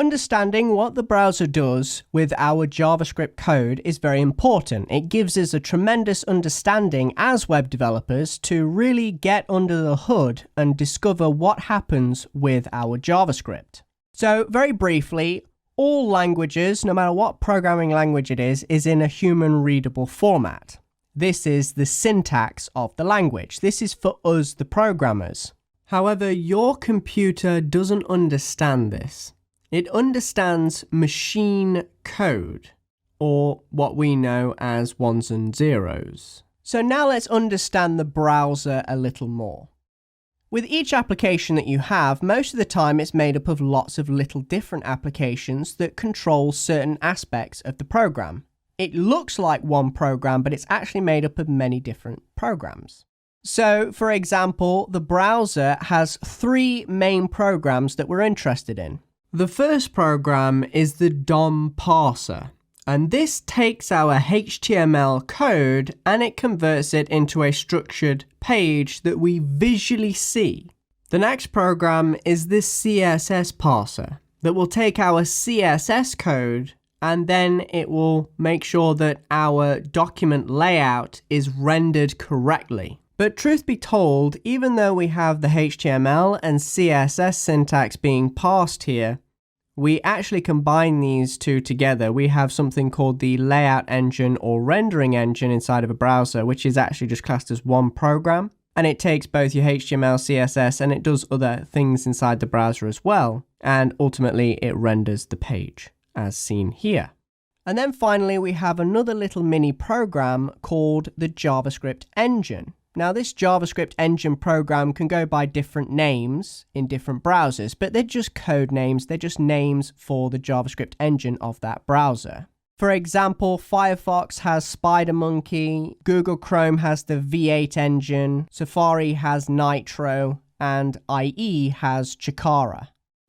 Understanding what the browser does with our JavaScript code is very important. It gives us a tremendous understanding as web developers to really get under the hood and discover what happens with our JavaScript. So very briefly, all languages, no matter what programming language it is in a human readable format. This is the syntax of the language. This is for us, the programmers. However, your computer doesn't understand this. It understands machine code, or what we know as ones and zeros. So now let's understand the browser a little more. With each application that you have, most of the time it's made up of lots of little different applications that control certain aspects of the program. It looks like one program, but it's actually made up of many different programs. So, for example, the browser has three main programs that we're interested in. The first program is the DOM parser, and this takes our HTML code and it converts it into a structured page that we visually see. The next program is the CSS parser that will take our CSS code and then it will make sure that our document layout is rendered correctly. But truth be told, even though we have the HTML and CSS syntax being parsed here, we actually combine these two together. We have something called the layout engine or rendering engine inside of a browser, which is actually just classed as one program. And it takes both your HTML, CSS, and it does other things inside the browser as well. And ultimately, it renders the page, as seen here. And then finally, we have another little mini program called the JavaScript engine. Now, this JavaScript engine program can go by different names in different browsers, but they're just code names. They're just names for the JavaScript engine of that browser. For example, Firefox has SpiderMonkey, Google Chrome has the V8 engine, Safari has Nitro, and IE has Chikara.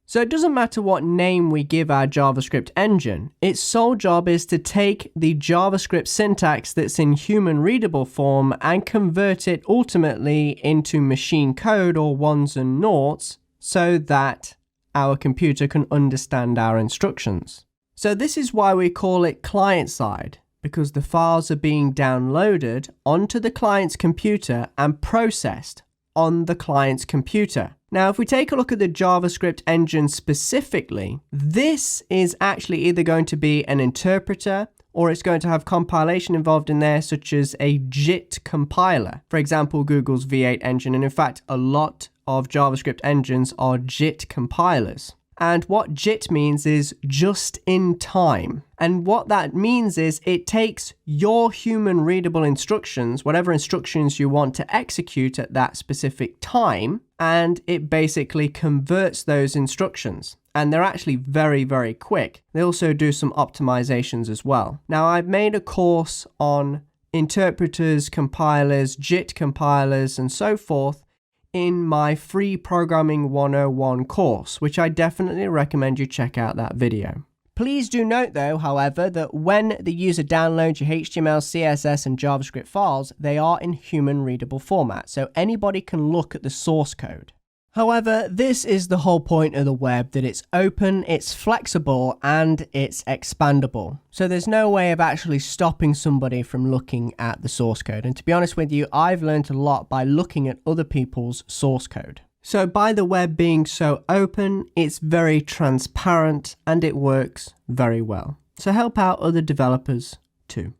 So it doesn't matter what name we give our JavaScript engine, its sole job is to take the JavaScript syntax that's in human readable form and convert it ultimately into machine code or ones and noughts so that our computer can understand our instructions. So this is why we call it client-side, because the files are being downloaded onto the client's computer and processed on the client's computer. Now, if we take a look at the JavaScript engine specifically, this is actually either going to be an interpreter or it's going to have compilation involved in there, such as a JIT compiler. For example, Google's V8 engine, and in fact, a lot of JavaScript engines are JIT compilers. And what JIT means is just in time. And what that means is it takes your human readable instructions, whatever instructions you want to execute at that specific time, and it basically converts those instructions. And they're actually very, very quick. They also do some optimizations as well. Now, I've made a course on interpreters, compilers, JIT compilers, and so forth in my free Programming 101 course, which I definitely recommend you check out that video. Please do note though, however, that when the user downloads your HTML, CSS, and JavaScript files, they are in human readable format, so anybody can look at the source code. However, this is the whole point of the web, that it's open, it's flexible, and it's expandable. So there's no way of actually stopping somebody from looking at the source code. And to be honest with you, I've learned a lot by looking at other people's source code. So by the web being so open, it's very transparent and it works very well. So help out other developers too.